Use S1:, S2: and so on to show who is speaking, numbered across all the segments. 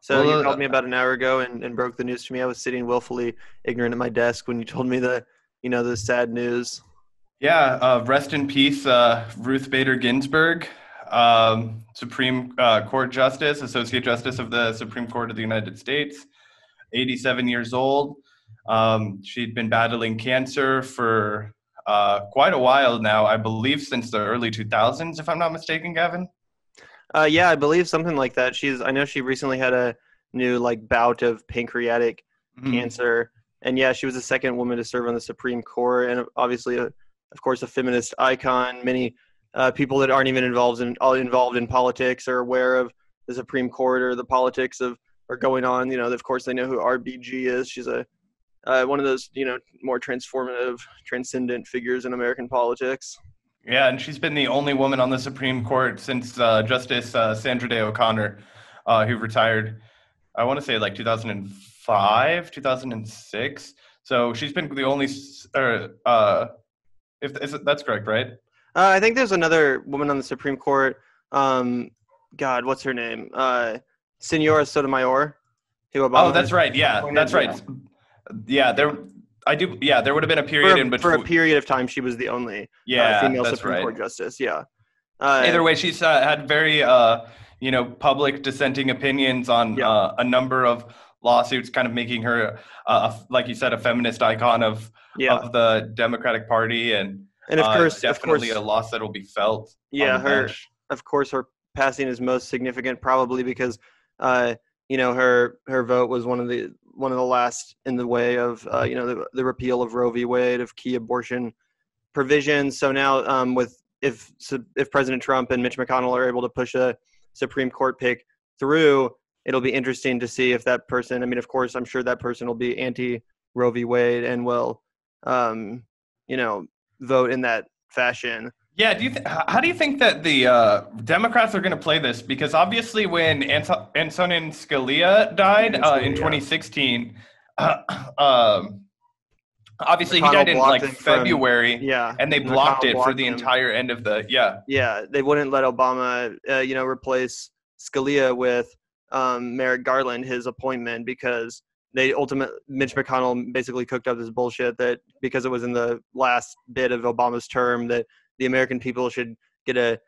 S1: So you called me about an hour ago and broke the news to me. I was sitting willfully ignorant at my desk when you told me the sad news.
S2: Yeah, rest in peace, Ruth Bader Ginsburg, Supreme Court Justice, Associate Justice of the Supreme Court of the United States, 87 years old. She'd been battling cancer for quite a while now, I believe since the early 2000s, if I'm not mistaken, Gavin.
S1: Yeah, I believe something like that. I know she recently had a new bout of pancreatic
S2: Mhm.
S1: cancer, and yeah, she was the second woman to serve on the Supreme Court, and obviously, of course, a feminist icon. Many people that aren't even involved in politics are aware of the Supreme Court or the politics of are going on. Of course, they know who RBG is. She's a one of those more transformative, transcendent figures in American politics.
S2: Yeah, and she's been the only woman on the Supreme Court since Justice Sandra Day O'Connor, who retired, I want to say like 2005, 2006. So she's been the only, that's correct, right?
S1: I think there's another woman on the Supreme Court. God, what's her name? Senora Sotomayor, who
S2: Oh,
S1: Obama
S2: that's right. Yeah,
S1: appointed.
S2: that's right. Yeah, I do. Yeah, there would have been a period in
S1: For a
S2: between.
S1: period of time, she was the only
S2: Yeah,
S1: female
S2: that's
S1: Supreme
S2: right.
S1: Court justice. Yeah.
S2: Either way, she's had very, public dissenting opinions on
S1: Yeah.
S2: a number of lawsuits, kind of making her, like you said, a feminist icon of
S1: Yeah.
S2: the Democratic Party, and
S1: And
S2: definitely a loss that will be felt on
S1: yeah,
S2: the bench.
S1: her passing is most significant probably because, her vote was one of the last in the way of, the repeal of Roe v. Wade, of key abortion provisions. So now, if President Trump and Mitch McConnell are able to push a Supreme Court pick through, it'll be interesting to see if that person. I mean, of course, I'm sure that person will be anti Roe v. Wade and will, vote in that fashion.
S2: Yeah, how do you think that the Democrats are going to play this? Because obviously, when Antonin Scalia died in 2016, obviously he
S1: McConnell
S2: died in
S1: blocked
S2: like
S1: him from
S2: February, and they blocked
S1: McConnell
S2: it for
S1: blocked
S2: the
S1: him.
S2: entire end of the
S1: Yeah, they wouldn't let Obama, replace Scalia with Merrick Garland, his appointment, because Mitch McConnell basically cooked up this bullshit that because it was in the last bit of Obama's term that the American people should get to,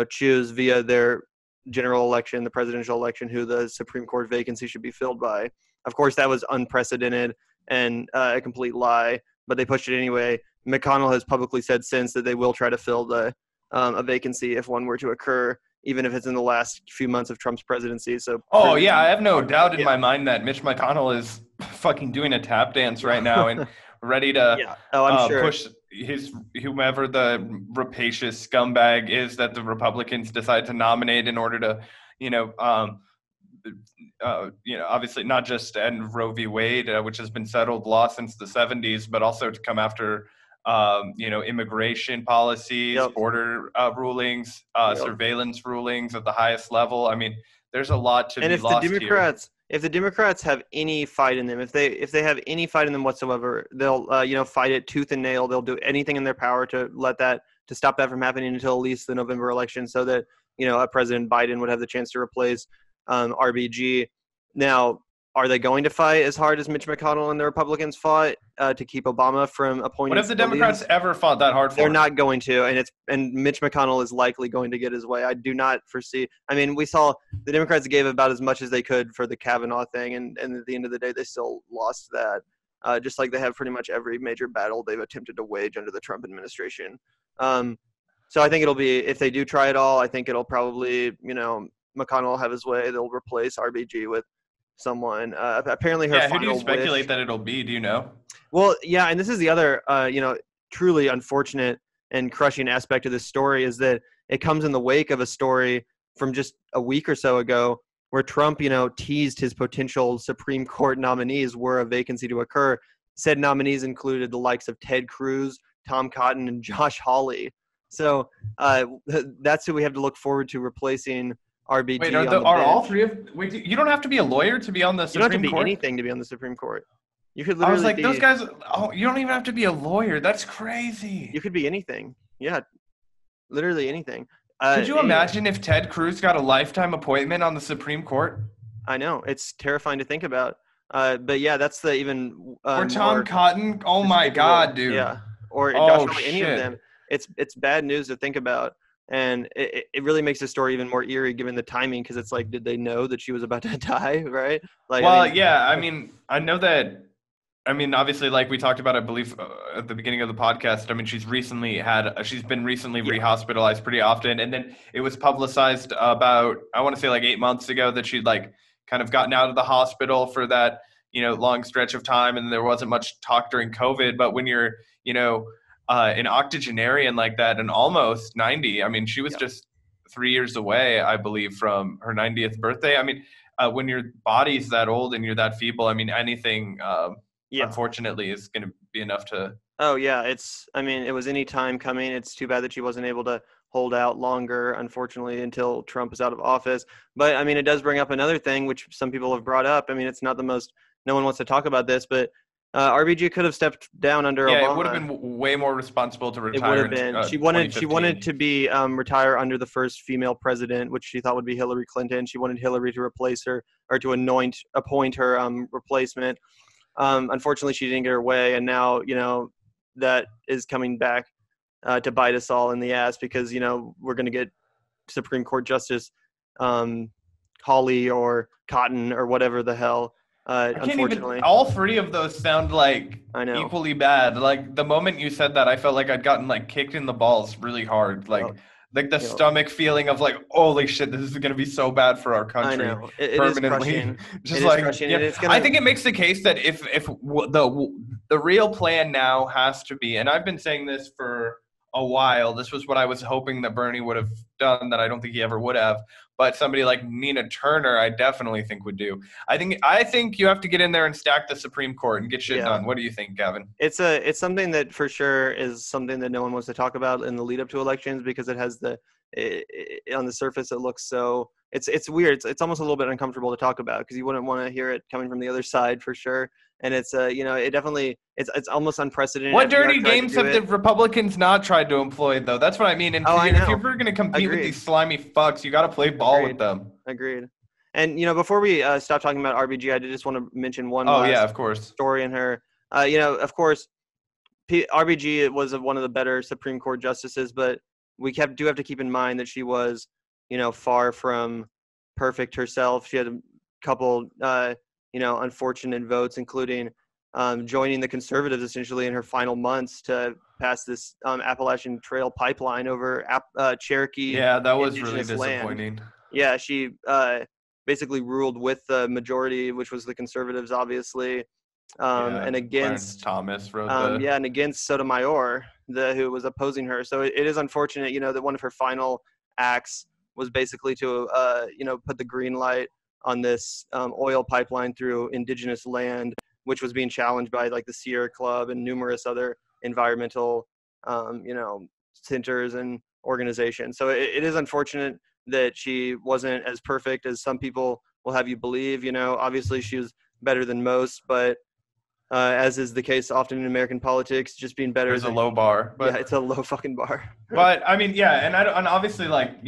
S1: choose via their general election, the presidential election, who the Supreme Court vacancy should be filled by. Of course, that was unprecedented and a complete lie, but they pushed it anyway. McConnell has publicly said since that they will try to fill a vacancy if one were to occur, even if it's in the last few months of Trump's presidency. So,
S2: oh yeah, I have no doubt in my mind that Mitch McConnell is fucking doing a tap dance right now and ready to
S1: I'm sure.
S2: push whomever the rapacious scumbag is that the Republicans decide to nominate in order to, obviously not just end Roe v. Wade, which has been settled law since the 70s, but also to come after, immigration policies, border rulings, surveillance rulings at the highest level. I mean, there's a lot to be lost here.
S1: If the Democrats have any fight in them, if they have any fight in them whatsoever, they'll fight it tooth and nail. They'll do anything in their power to stop that from happening until at least the November election, so that President Biden would have the chance to replace RBG. Now, are they going to fight as hard as Mitch McConnell and the Republicans fought to keep Obama from appointing?
S2: What if the Democrats ever fought that hard for?
S1: They're not going to, and Mitch McConnell is likely going to get his way. I do not foresee. I mean, we saw the Democrats gave about as much as they could for the Kavanaugh thing, and at the end of the day, they still lost that. Just like they have pretty much every major battle they've attempted to wage under the Trump administration. So I think it'll be, if they do try it all, I think it'll probably, McConnell will have his way. They'll replace RBG with someone. Apparently her final
S2: who do you speculate
S1: wish,
S2: that it'll be? Do you know?
S1: Well, yeah, and this is the other, truly unfortunate and crushing aspect of this story is that it comes in the wake of a story from just a week or so ago where Trump, teased his potential Supreme Court nominees were a vacancy to occur. Said nominees included the likes of Ted Cruz, Tom Cotton, and Josh Hawley. So that's who we have to look forward to replacing RBG.
S2: Wait, are all three of? Wait, you don't have to be a lawyer to be on the Supreme Court.
S1: You don't have to be anything to be on the Supreme Court. You could literally.
S2: I was like, those guys. Oh, you don't even have to be a lawyer. That's crazy.
S1: You could be anything. Yeah, literally anything.
S2: Could you imagine if Ted Cruz got a lifetime appointment on the Supreme Court?
S1: I know, it's terrifying to think about. But yeah, that's the even
S2: Or Tom
S1: more
S2: Cotton. Oh my
S1: despicable.
S2: God, dude.
S1: Yeah, or Josh
S2: Oh
S1: Hawley, any of them.
S2: shit.
S1: It's bad news to think about, and it really makes the story even more eerie given the timing, because it's like, did they know that she was about to die, right? Like, I
S2: Well,
S1: mean,
S2: yeah, I mean, I know that. I mean, obviously, like we talked about, I believe at the beginning of the podcast. I mean, she's been recently
S1: yeah,
S2: rehospitalized pretty often, and then it was publicized about, I want to say like 8 months ago, that she'd like kind of gotten out of the hospital for that, long stretch of time, and there wasn't much talk during COVID. But when you're, an octogenarian like that, and almost 90, I mean, she was
S1: yeah,
S2: just 3 years away, I believe, from her 90th birthday. I mean, when your body's that old and you're that feeble, I mean, anything.
S1: yeah.
S2: Unfortunately, is going to be enough to.
S1: Oh yeah, I mean, it was any time coming. It's too bad that she wasn't able to hold out longer, unfortunately, until Trump is out of office. But I mean, it does bring up another thing, which some people have brought up. I mean, it's not the most, no one wants to talk about this, but RBG could have stepped down under
S2: Yeah, it would have
S1: Obama.
S2: been way more responsible to
S1: It would
S2: retire
S1: have
S2: in
S1: been. She wanted
S2: 2015.
S1: to be retire under the first female president, which she thought would be Hillary Clinton. She wanted Hillary to replace her, or to appoint her replacement. Unfortunately, she didn't get her way, and now that is coming back to bite us all in the ass, because we're going to get Supreme Court Justice Hawley or Cotton or whatever the hell.
S2: I can't even.
S1: Unfortunately,
S2: All three of those sound like
S1: I know.
S2: equally bad. Like the moment you said that, I felt like I'd gotten like kicked in the balls really hard.
S1: Well,
S2: Like the
S1: you know,
S2: stomach feeling of like, holy shit, this is gonna be so bad for our
S1: I
S2: country
S1: know it is
S2: permanently.
S1: crushing.
S2: Just
S1: It is
S2: like,
S1: crushing, and
S2: yeah,
S1: it's
S2: I
S1: gonna.
S2: think it makes the case that if the real plan now has to be, and I've been saying this for a while. This was what I was hoping that Bernie would have done, that I don't think he ever would have. But somebody like Nina Turner, I definitely think would do. I think you have to get in there and stack the Supreme Court and get shit
S1: Yeah.
S2: done. What do you think, Gavin?
S1: It's something that for sure is something that no one wants to talk about in the lead up to elections, because it has on the surface it looks so it's weird. It's almost a little bit uncomfortable to talk about, because you wouldn't want to hear it coming from the other side for sure. And it's it definitely it's almost unprecedented.
S2: What
S1: FDR
S2: dirty
S1: tried to
S2: games
S1: do
S2: have the
S1: it.
S2: Republicans not tried to employ, though? That's what I mean. And
S1: Oh, I
S2: if you're
S1: know.
S2: ever going to compete with
S1: Agreed.
S2: these slimy fucks, you got to play ball with
S1: Agreed.
S2: them.
S1: Agreed. And before we stop talking about RBG, I did just want to mention one
S2: Oh, yeah,
S1: last
S2: of course.
S1: story in her. Of course, RBG was one of the better Supreme Court justices, but we do have to keep in mind that she was, far from perfect herself. She had a couple, unfortunate votes, including joining the conservatives essentially in her final months to pass this Appalachian Trail pipeline over Cherokee
S2: Yeah, that was really
S1: indigenous land.
S2: disappointing.
S1: Yeah, she basically ruled with the majority, which was the conservatives, obviously,
S2: Yeah,
S1: and
S2: Clarence
S1: against
S2: Thomas wrote the.
S1: and against Sotomayor, who was opposing her. So it is unfortunate, that one of her final acts was basically to, put the green light on this oil pipeline through indigenous land, which was being challenged by like the Sierra Club and numerous other environmental, centers and organizations. So it is unfortunate that she wasn't as perfect as some people will have you believe. Obviously she was better than most, but as is the case often in American politics, just being better
S2: There's a
S1: isn't.
S2: low bar,
S1: Yeah,
S2: but
S1: it's a low fucking bar.
S2: but I mean, yeah, and obviously, like,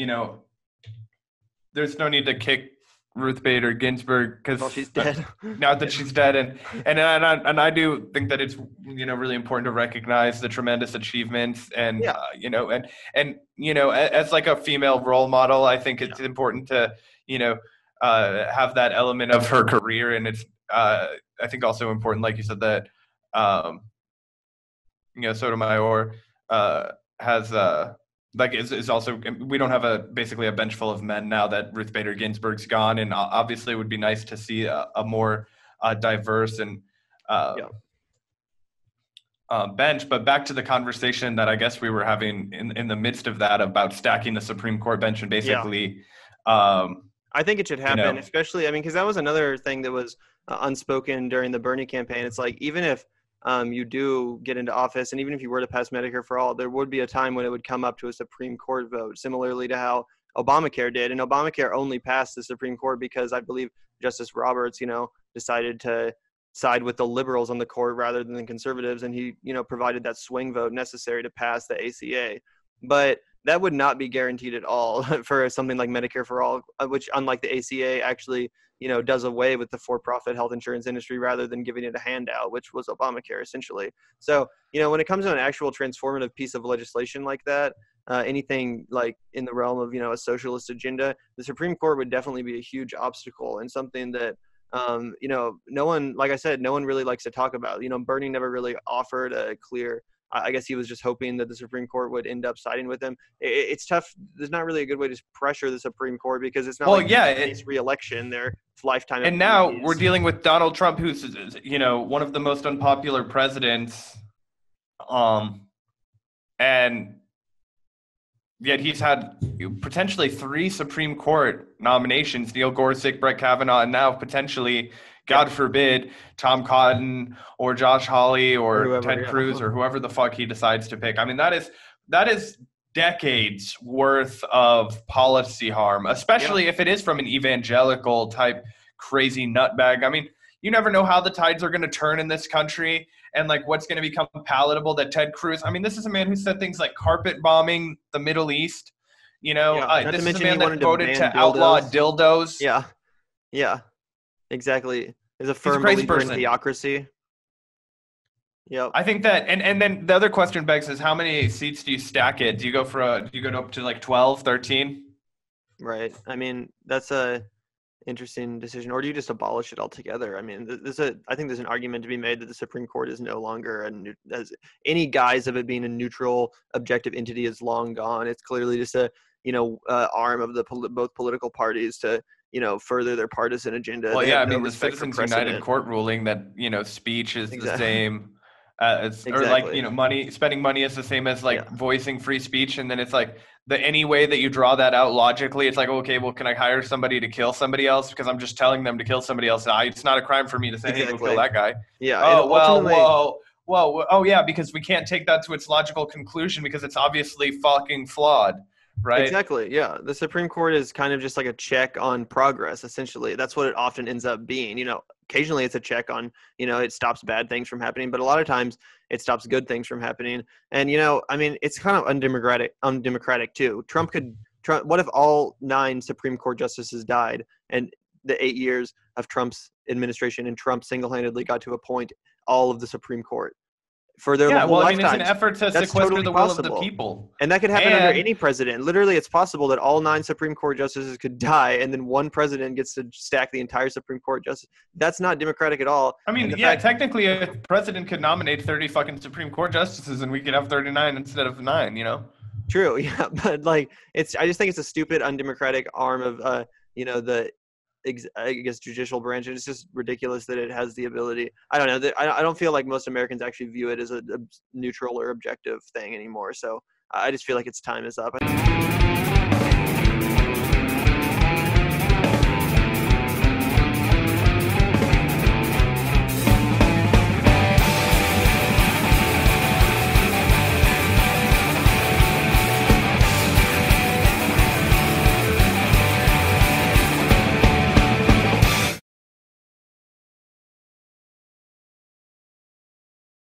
S2: there's no need to kick Ruth Bader Ginsburg because
S1: Well, she's dead.
S2: now that she's dead, and I do think that it's really important to recognize the tremendous achievements, and
S1: Yeah.
S2: as like a female role model, I think it's
S1: Yeah.
S2: important to have that element of her career, and it's I think also important, like you said, that Sotomayor has like is also, we don't have basically a bench full of men now that Ruth Bader Ginsburg's gone, and obviously it would be nice to see a more diverse and bench. But back to the conversation that I guess we were having in the midst of that about stacking the Supreme Court bench and basically.
S1: I think it should happen, especially, because that was another thing that was unspoken during the Bernie campaign. It's like, even if you do get into office, and even if you were to pass Medicare for all, there would be a time when it would come up to a Supreme Court vote, similarly to how Obamacare did. And Obamacare only passed the Supreme Court because I believe Justice Roberts, decided to side with the liberals on the court rather than the conservatives, and he, provided that swing vote necessary to pass the ACA. But that would not be guaranteed at all for something like Medicare for all, which, unlike the ACA, actually, does away with the for-profit health insurance industry rather than giving it a handout, which was Obamacare essentially. So, when it comes to an actual transformative piece of legislation like that, anything like in the realm of, a socialist agenda, the Supreme Court would definitely be a huge obstacle and something that, no one, like I said, no one really likes to talk about. Bernie never really offered a clear, I guess he was just hoping that the Supreme Court would end up siding with him. It's tough. There's not really a good way to pressure the Supreme Court because it's not his re-election, their lifetime.
S2: And now we're dealing with Donald Trump, who's, one of the most unpopular presidents. And yet he's had potentially 3 Supreme Court nominations: Neil Gorsuch, Brett Kavanaugh, and now potentially, God forbid, Tom Cotton or Josh Hawley or whoever, Ted Cruz or whoever the fuck he decides to pick. I mean, that is decades worth of policy harm, especially if it is from an evangelical type crazy nutbag. I mean, you never know how the tides are going to turn in this country and like what's going to become palatable. That Ted Cruz, I mean, this is a man who said things like carpet bombing the Middle East. This is a man that voted to outlaw dildos.
S1: Yeah, exactly. He's a firm believer in theocracy. Yep.
S2: I think that, and then the other question begs is, how many seats do you stack it? Do you go up to like 12, 13?
S1: Right. I mean, that's a interesting decision. Or do you just abolish it altogether? I mean, I think there's an argument to be made that the Supreme Court is no longer as any guise of it being a neutral, objective entity is long gone. It's clearly just a arm of the both political parties to further their partisan agenda.
S2: Well, the Citizens United court ruling that speech is the same. Or like spending money is the same as voicing free speech, and then it's like any way that you draw that out logically, it's like, okay, well, can I hire somebody to kill somebody else because I'm just telling them to kill somebody else? It's not a crime for me to say, hey, go kill that guy.
S1: Yeah.
S2: Oh, whoa, yeah, because we can't take that to its logical conclusion because it's obviously fucking flawed. Right.
S1: Exactly. Yeah. The Supreme Court is kind of just like a check on progress. Essentially, that's what it often ends up being. Occasionally it's a check on, it stops bad things from happening, but a lot of times it stops good things from happening. And, I mean, it's kind of undemocratic too. Trump, what if all 9 Supreme Court justices died and the 8 years of Trump's administration and Trump single-handedly got to appoint all of the Supreme Court? For their whole lifetimes.
S2: It's an effort to sequester the will of the people.
S1: And that could happen under any president. Literally, it's possible that all 9 Supreme Court justices could die, and then one president gets to stack the entire Supreme Court justice. That's not democratic at all.
S2: I mean, technically, a president could nominate 30 fucking Supreme Court justices, and we could have 39 instead of 9,
S1: True, yeah. But, I just think it's a stupid, undemocratic arm of, the judicial branch. It's just ridiculous that it has the ability. I don't know. I don't feel like most Americans actually view it as a neutral or objective thing anymore. So I just feel like its time is up.